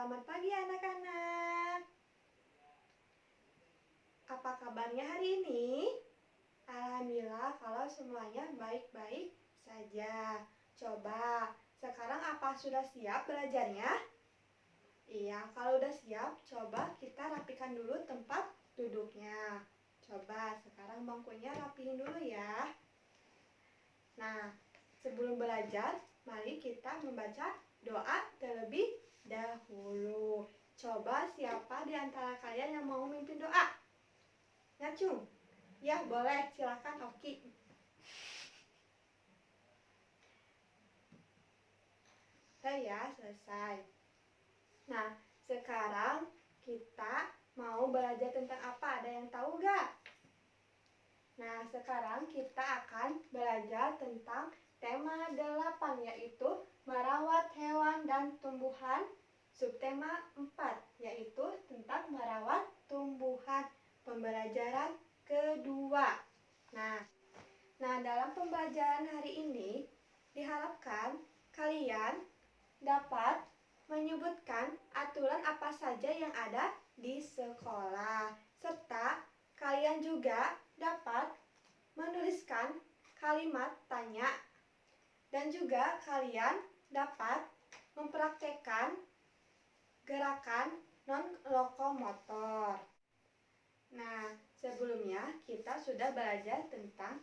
Selamat pagi anak-anak. Apa kabarnya hari ini? Alhamdulillah kalau semuanya baik-baik saja. Coba, sekarang apa sudah siap belajarnya? Iya, kalau udah siap, coba kita rapikan dulu tempat duduknya. Coba, sekarang bangkunya rapihin dulu ya. Nah, sebelum belajar, mari kita membaca doa terlebih dahulu. Coba siapa di antara kalian yang mau memimpin doa? Ngacung? Ya, boleh. Silakan, Oki. Ya, selesai. Nah, sekarang kita mau belajar tentang apa? Ada yang tahu gak? Nah, sekarang kita akan belajar tentang tema 8, yaitu merawat hewan dan tumbuhan. Subtema 4, yaitu tentang merawat tumbuhan. Pembelajaran kedua. Nah, dalam pembelajaran hari ini diharapkan kalian dapat menyebutkan aturan apa saja yang ada di sekolah, serta kalian juga dapat menuliskan kalimat tanya, dan juga kalian dapat mempraktekkan gerakan non-lokomotor. Nah, sebelumnya kita sudah belajar tentang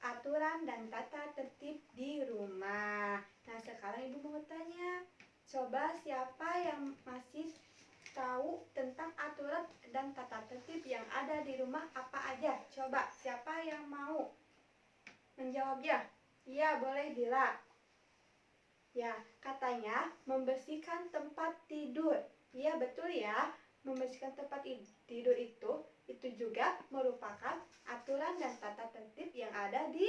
aturan dan tata tertib di rumah. Nah, sekarang Ibu mau tanya, coba siapa yang masih tahu tentang aturan dan tata tertib yang ada di rumah apa aja? Coba, siapa yang mau menjawabnya? Iya, boleh Dila. Ya, katanya membersihkan tempat tidur. Iya, betul ya. Membersihkan tempat tidur itu juga merupakan aturan dan tata tertib yang ada di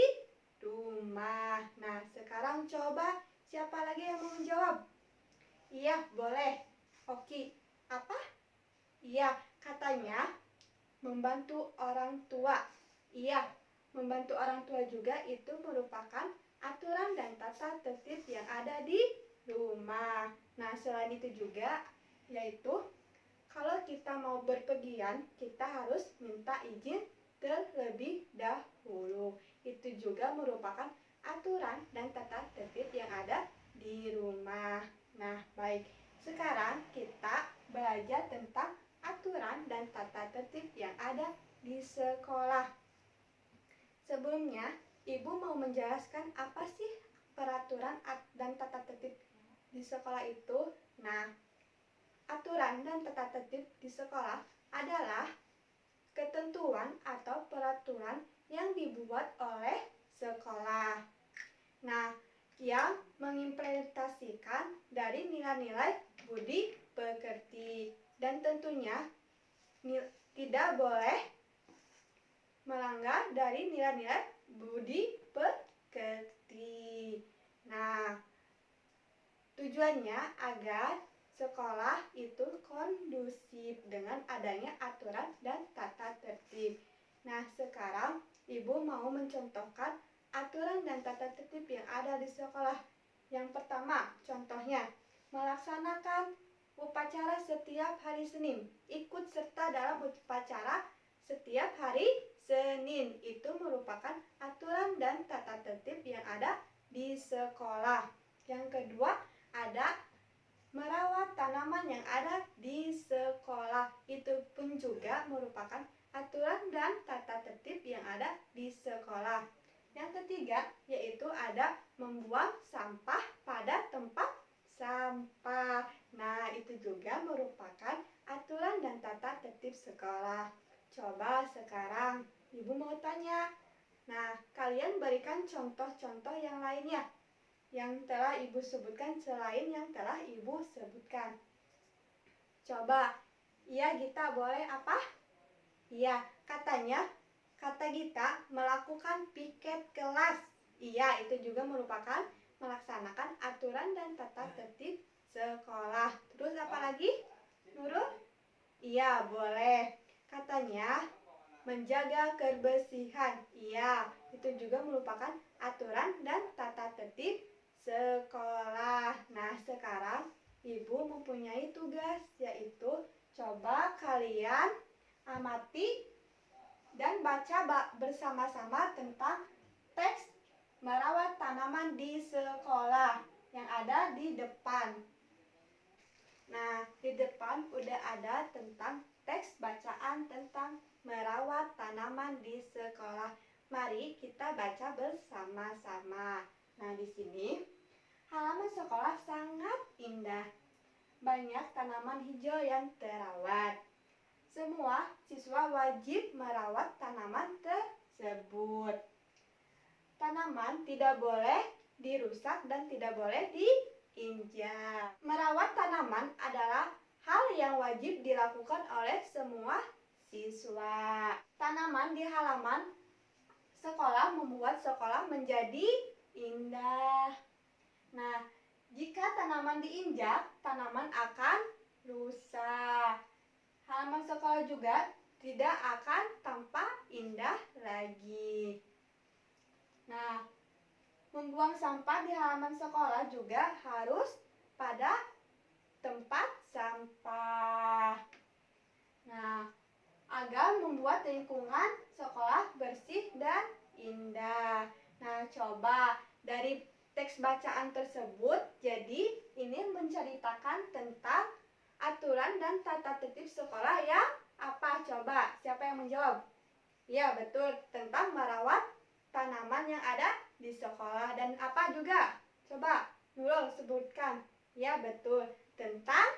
rumah. Nah, sekarang coba siapa lagi yang mau menjawab? Iya, boleh. Oki, apa? Iya, katanya membantu orang tua. Iya, membantu orang tua juga itu merupakan aturan dan tata tertib yang ada di rumah. Nah, selain itu juga, yaitu kalau kita mau berpergian, kita harus minta izin terlebih dahulu. Itu juga merupakan aturan dan tata tertib yang ada di rumah. Nah, baik. Sekarang kita belajar tentang aturan dan tata tertib yang ada di sekolah. Sebelumnya, Ibu mau menjelaskan apa sih peraturan dan tata tertib di sekolah itu? Nah, aturan dan tata tertib di sekolah adalah ketentuan atau peraturan yang dibuat oleh sekolah. Nah, yang mengimplementasikan dari nilai-nilai budi pekerti, dan tentunya tidak boleh melanggar dari nilai-nilai budi pekerti. Nah, tujuannya agar sekolah itu kondusif dengan adanya aturan dan tata tertib. Nah, sekarang Ibu mau mencontohkan aturan dan tata tertib yang ada di sekolah. Yang pertama, contohnya, melaksanakan upacara setiap hari Senin. Ikut serta dalam upacara setiap hari Senin. Itu merupakan aturan dan tata tertib yang ada di sekolah. Yang kedua, ada merawat tanaman yang ada di sekolah. Itu pun juga merupakan aturan dan tata tertib yang ada di sekolah. Yang ketiga, yaitu ada membuang sampah pada tempat sampah. Nah, itu juga merupakan aturan dan tata tertib sekolah. Coba sekarang Ibu mau tanya. Nah, kalian berikan contoh-contoh yang lainnya yang telah Ibu sebutkan selain yang telah Ibu sebutkan. Coba, iya Gita, boleh apa? Iya, katanya kata Gita melakukan piket kelas. Iya, itu juga merupakan melaksanakan aturan dan tata tertib sekolah. Terus apa lagi? Nurul? Iya, boleh. Katanya menjaga kebersihan. Iya, itu juga merupakan aturan dan tata tertib sekolah. Nah, sekarang Ibu mempunyai tugas, yaitu coba kalian amati dan baca bersama-sama tentang teks merawat tanaman di sekolah yang ada di depan. Nah, di depan udah ada tentang teks bacaan tentang merawat tanaman di sekolah. Mari kita baca bersama-sama. Nah, di sini halaman sekolah sangat indah. Banyak tanaman hijau yang terawat. Semua siswa wajib merawat tanaman tersebut. Tanaman tidak boleh dirusak dan tidak boleh diinjak. Merawat tanaman adalah hal yang wajib dilakukan oleh semua siswa. Tanaman di halaman sekolah membuat sekolah menjadi indah. Nah, jika tanaman diinjak, tanaman akan rusak. Halaman sekolah juga tidak akan tampak indah lagi. Nah, membuang sampah di halaman sekolah juga harus pada tempat sampah. Nah, agar membuat lingkungan sekolah bersih dan indah. Nah, coba dari teks bacaan tersebut, jadi ini menceritakan tentang aturan dan tata tertib sekolah yang apa? Coba, siapa yang menjawab? Ya, betul, tentang merawat tanaman yang ada di sekolah. Dan apa juga? Coba, Nurul sebutkan. Ya, betul, tentang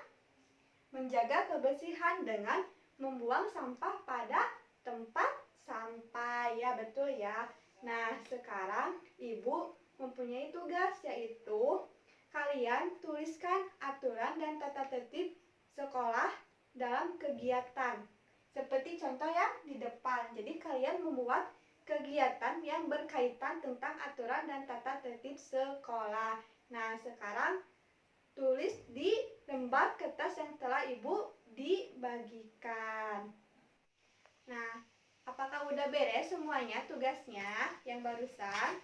menjaga kebersihan dengan membuang sampah pada tempat sampah. Ya, betul ya. Nah, sekarang Ibu mempunyai tugas, yaitu kalian tuliskan aturan dan tata tertib sekolah dalam kegiatan. Seperti contoh yang di depan. Jadi kalian membuat kegiatan yang berkaitan tentang aturan dan tata tertib sekolah. Nah, sekarang tulis di lembar kertas yang telah Ibu dibagikan. Nah, apakah udah beres semuanya tugasnya yang barusan?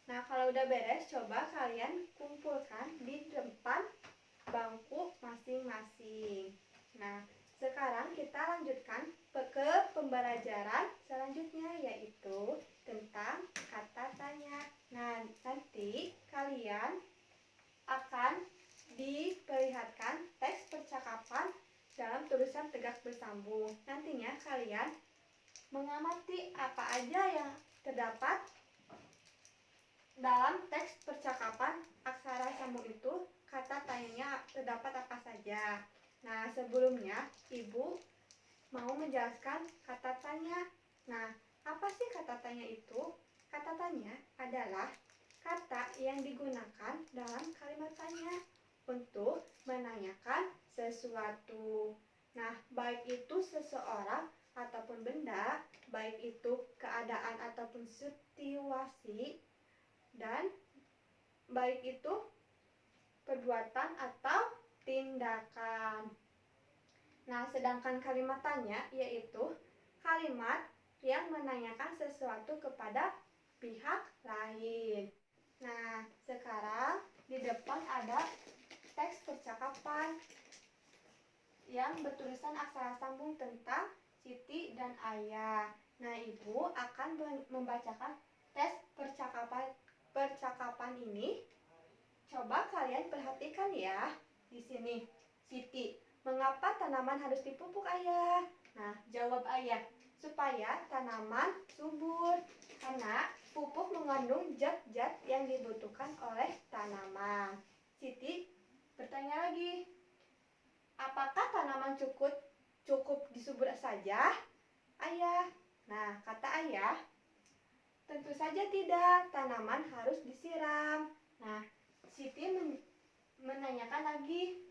Nah, kalau udah beres, coba kalian kumpulkan di depan bangku masing-masing. Nah, sekarang kita lanjutkan ke pembelajaran selanjutnya, yaitu tentang kata tanya. Nah, nanti kalian akan diperlihatkan teks percakapan dalam tulisan tegak bersambung. Nantinya kalian mengamati apa aja yang terdapat dalam teks percakapan aksara sambung itu, kata tanyanya terdapat apa saja. Nah, sebelumnya Ibu mau menjelaskan kata tanya. Nah, apa sih kata tanya itu? Kata tanya adalah kata yang digunakan dalam kalimat tanya untuk menanyakan sesuatu. Nah, baik itu seseorang ataupun benda, baik itu keadaan ataupun situasi, dan baik itu perbuatan atau tindakan. Nah, sedangkan kalimat tanya yaitu kalimat yang menanyakan sesuatu kepada pihak lain. Nah, sekarang di depan ada teks percakapan yang bertulisan aksara sambung tentang Siti dan Ayah. Nah, Ibu akan membacakan teks percakapan ini. Coba kalian perhatikan ya. Di sini, Siti, mengapa tanaman harus dipupuk, Ayah? Nah, jawab Ayah, supaya tanaman subur. Karena pupuk mengandung zat-zat yang dibutuhkan oleh tanaman. Siti bertanya lagi, apakah tanaman cukup disubur saja, Ayah? Nah, kata Ayah, tentu saja tidak, tanaman harus disiram. Nah, Siti menanyakan lagi,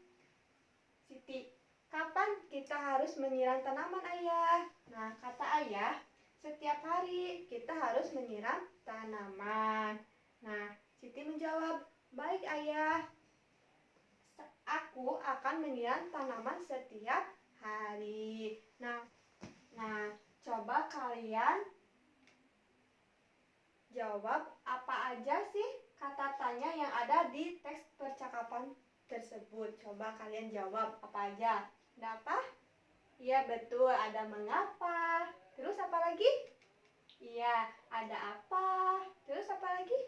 Siti, kapan kita harus menyiram tanaman, Ayah? Nah, kata Ayah, setiap hari kita harus menyiram tanaman. Nah, Siti menjawab, baik Ayah, aku akan menyiram tanaman setiap hari. Nah, coba kalian jawab apa aja sih kata tanya yang ada di teks percakapan tersebut. Coba kalian jawab apa aja. Ada apa? Iya betul, ada mengapa. Terus apa lagi? Iya, ada apa? Terus apa lagi?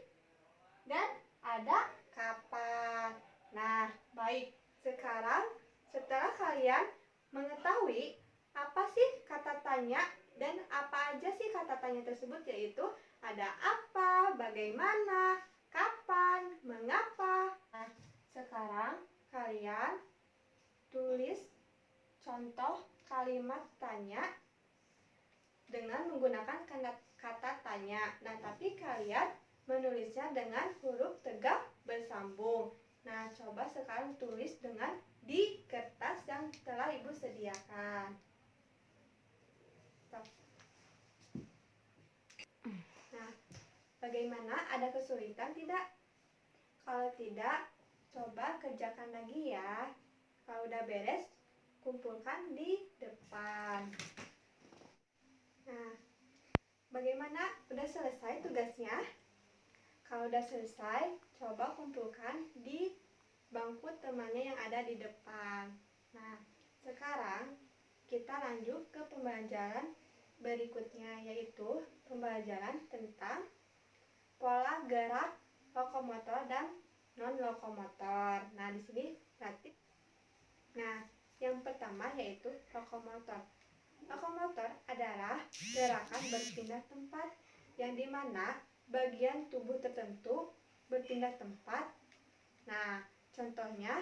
Dan ada kapan. Nah, baik. Sekarang setelah kalian mengetahui apa sih kata tanya dan apa aja sih kata tanya tersebut, yaitu ada apa, bagaimana, kapan, mengapa. Nah, sekarang kalian tulis contoh kalimat tanya dengan menggunakan kata tanya. Nah, tapi kalian menulisnya dengan huruf tegak bersambung. Nah, coba sekarang tulis dengan di kertas yang telah Ibu sediakan. Nah, bagaimana? Ada kesulitan tidak? Kalau tidak, coba kerjakan lagi ya. Kalau udah beres, kumpulkan di depan. Nah, bagaimana? Udah selesai tugasnya? Kalau udah selesai, coba kumpulkan di bangku temannya yang ada di depan. Nah, sekarang kita lanjut ke pembelajaran berikutnya, yaitu pembelajaran tentang pola gerak lokomotor dan non-lokomotor. Nah, di sini berarti. Nah, yang pertama yaitu lokomotor. Lokomotor adalah gerakan berpindah tempat yang dimana bagian tubuh tertentu berpindah tempat. Nah, contohnya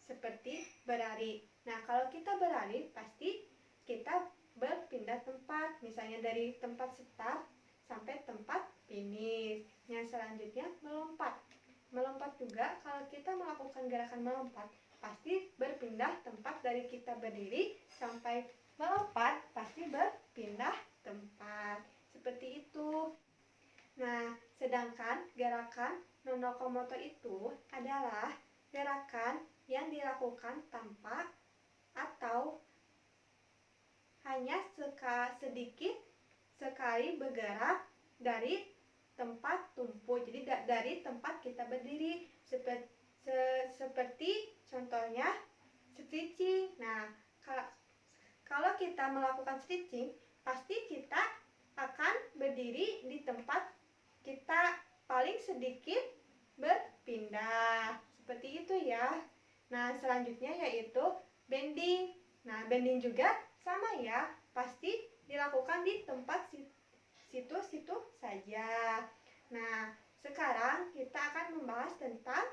seperti berlari. Nah, kalau kita berlari pasti kita berpindah tempat, misalnya dari tempat start sampai tempat finish. Yang selanjutnya melompat. Melompat juga kalau kita melakukan gerakan melompat pasti berpindah tempat, dari kita berdiri sampai melompat pasti berpindah tempat. Seperti itu. Nah, sedangkan gerakan non-lokomotor itu adalah gerakan yang dilakukan tanpa atau hanya sedikit sekali bergerak dari tempat tumpu. Jadi dari tempat kita berdiri, seperti contohnya stretching. Nah, kalau kita melakukan stretching, pasti kita akan berdiri di tempat kita paling sedikit berpindah. Seperti itu ya. Nah, selanjutnya yaitu bending. Nah, bending juga sama ya, pasti dilakukan di tempat situ-situ saja. Nah, sekarang kita akan membahas tentang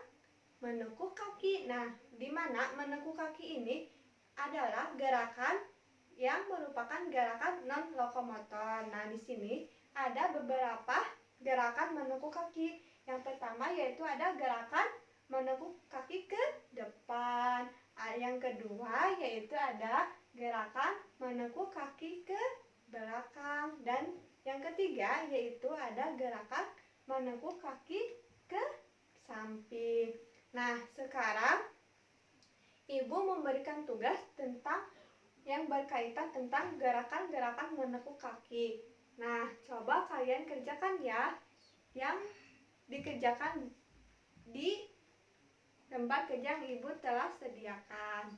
menekuk kaki. Nah, di mana menekuk kaki ini adalah gerakan yang merupakan gerakan non-lokomotor. Nah, di sini ada beberapa gerakan menekuk kaki. Yang pertama yaitu ada gerakan menekuk kaki ke depan. Yang kedua yaitu ada gerakan menekuk kaki ke belakang. Dan yang ketiga yaitu ada gerakan menekuk kaki ke samping. Nah, sekarang Ibu memberikan tugas tentang yang berkaitan tentang gerakan-gerakan menekuk kaki. Nah, coba kalian kerjakan ya, yang dikerjakan di lembar kerja yang Ibu telah sediakan.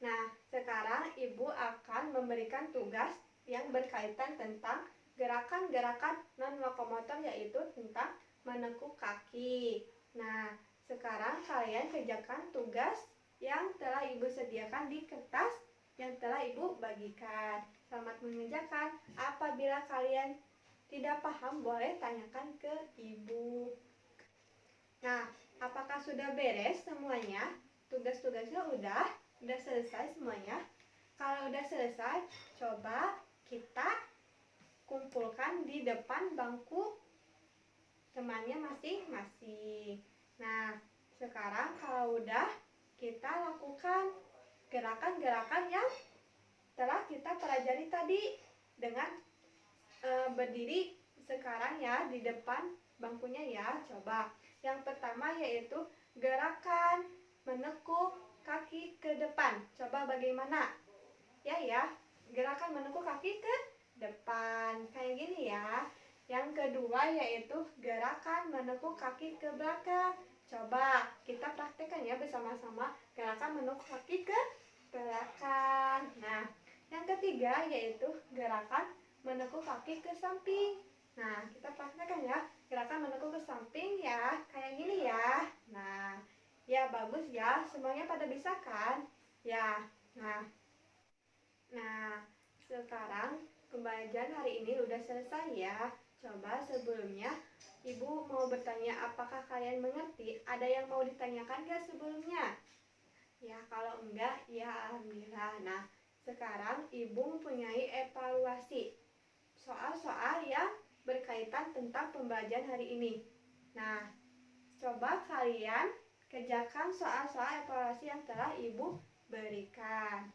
Nah, sekarang Ibu akan memberikan tugas yang berkaitan tentang gerakan-gerakan non-lokomotor, yaitu tentang menekuk kaki. Nah, sekarang kalian kerjakan tugas yang telah Ibu sediakan di kertas yang telah Ibu bagikan. Selamat mengerjakan. Apabila kalian tidak paham, boleh tanyakan ke Ibu. Nah, apakah sudah beres semuanya? Tugas-tugasnya udah selesai semuanya? Kalau udah selesai, coba kita kumpulkan di depan bangku temannya masing-masing. Nah, sekarang kalau udah, kita lakukan gerakan-gerakan yang telah kita pelajari tadi dengan berdiri sekarang ya di depan bangkunya ya. Coba yang pertama yaitu gerakan menekuk kaki ke depan. Coba bagaimana? Ya, gerakan menekuk kaki ke depan kayak gini ya. Yang kedua yaitu gerakan menekuk kaki ke belakang. Coba kita praktekkan ya bersama-sama gerakan menekuk kaki ke belakang. Nah, yang ketiga yaitu gerakan menekuk kaki ke samping. Nah, kita praktekkan ya gerakan menekuk ke samping ya, kayak gini ya. Nah, ya bagus ya, semuanya pada bisa kan? Ya, nah, sekarang pembelajaran hari ini udah selesai ya. Coba sebelumnya Ibu mau bertanya apakah kalian mengerti? Ada yang mau ditanyakan gak sebelumnya? Ya, kalau enggak, ya alhamdulillah. Nah, sekarang Ibu mempunyai evaluasi soal-soal yang berkaitan tentang pembelajaran hari ini. Nah, coba kalian kerjakan soal-soal evaluasi yang telah Ibu berikan.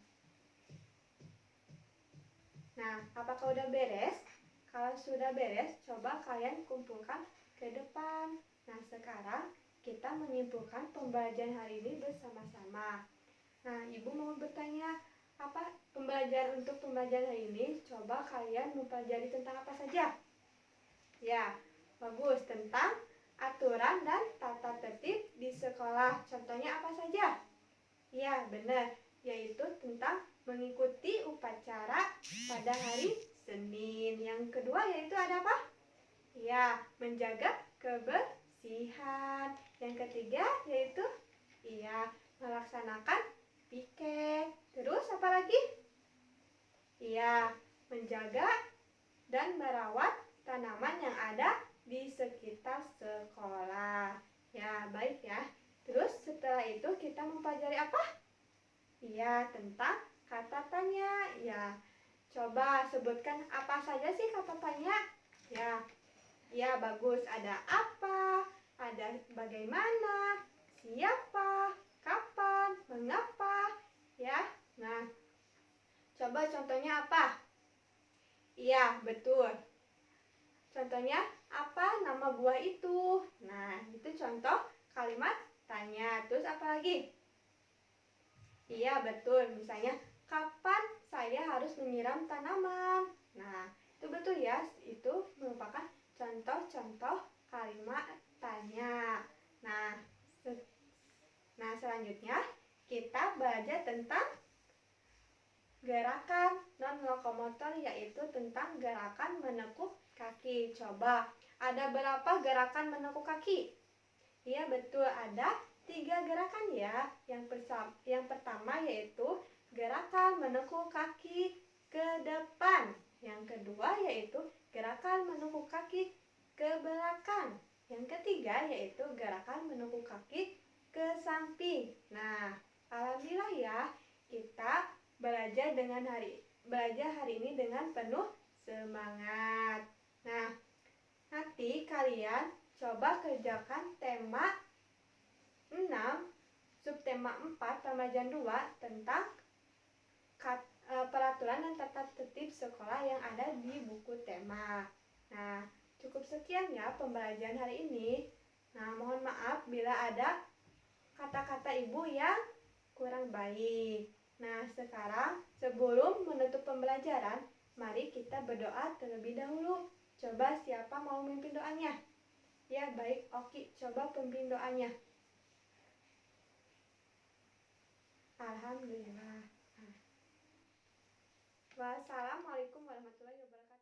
Nah, apakah udah beres? Kalau sudah beres, coba kalian kumpulkan ke depan. Nah, sekarang kita menyimpulkan pembelajaran hari ini bersama-sama. Nah, Ibu mau bertanya, apa pembelajaran untuk pembelajaran hari ini? Coba kalian mempelajari tentang apa saja? Ya, bagus, tentang aturan dan tata tertib di sekolah. Contohnya apa saja? Ya, benar, yaitu tentang mengikuti upacara pada hari Senin. Yang kedua yaitu ada apa? Ya, menjaga kebersihan. Yang ketiga yaitu melaksanakan piket. Terus apa lagi? Ya, menjaga dan merawat tanaman yang ada di sekitar sekolah. Ya, baik ya. Terus setelah itu kita mempelajari apa? Iya, tentang kata tanya. Ya, coba sebutkan apa saja sih kata tanya. Ya, bagus. Ada apa, ada bagaimana, siapa, kapan, mengapa. Ya, nah, coba contohnya apa? Iya, betul. Contohnya apa nama buah itu? Nah, itu contoh kalimat tanya. Terus apa lagi? Iya, betul. Misalnya, kapan saya harus menyiram tanaman? Nah, itu betul ya. Itu merupakan contoh-contoh kalimat tanya. Nah, selanjutnya kita belajar tentang gerakan non-lokomotor, yaitu tentang gerakan menekuk kaki. Coba, ada berapa gerakan menekuk kaki? Iya, betul, ada 3 gerakan ya. Yang pertama yaitu gerakan menekuk kaki ke depan. Yang kedua yaitu gerakan menekuk kaki ke belakang. Yang ketiga yaitu gerakan menekuk kaki ke samping. Nah, alhamdulillah ya, kita belajar hari ini dengan penuh semangat. Nah, nanti kalian coba kerjakan tema 6, subtema 4, pembelajaran 2 tentang peraturan dan tata tertib sekolah yang ada di buku tema. Nah, cukup sekian ya pembelajaran hari ini. Nah, mohon maaf bila ada kata-kata Ibu yang kurang baik. Nah, sekarang sebelum menutup pembelajaran, mari kita berdoa terlebih dahulu. Coba siapa mau memimpin doanya? Ya, baik, Oki, coba pimpin doanya. Alhamdulillah. Wassalamualaikum warahmatullahi wabarakatuh.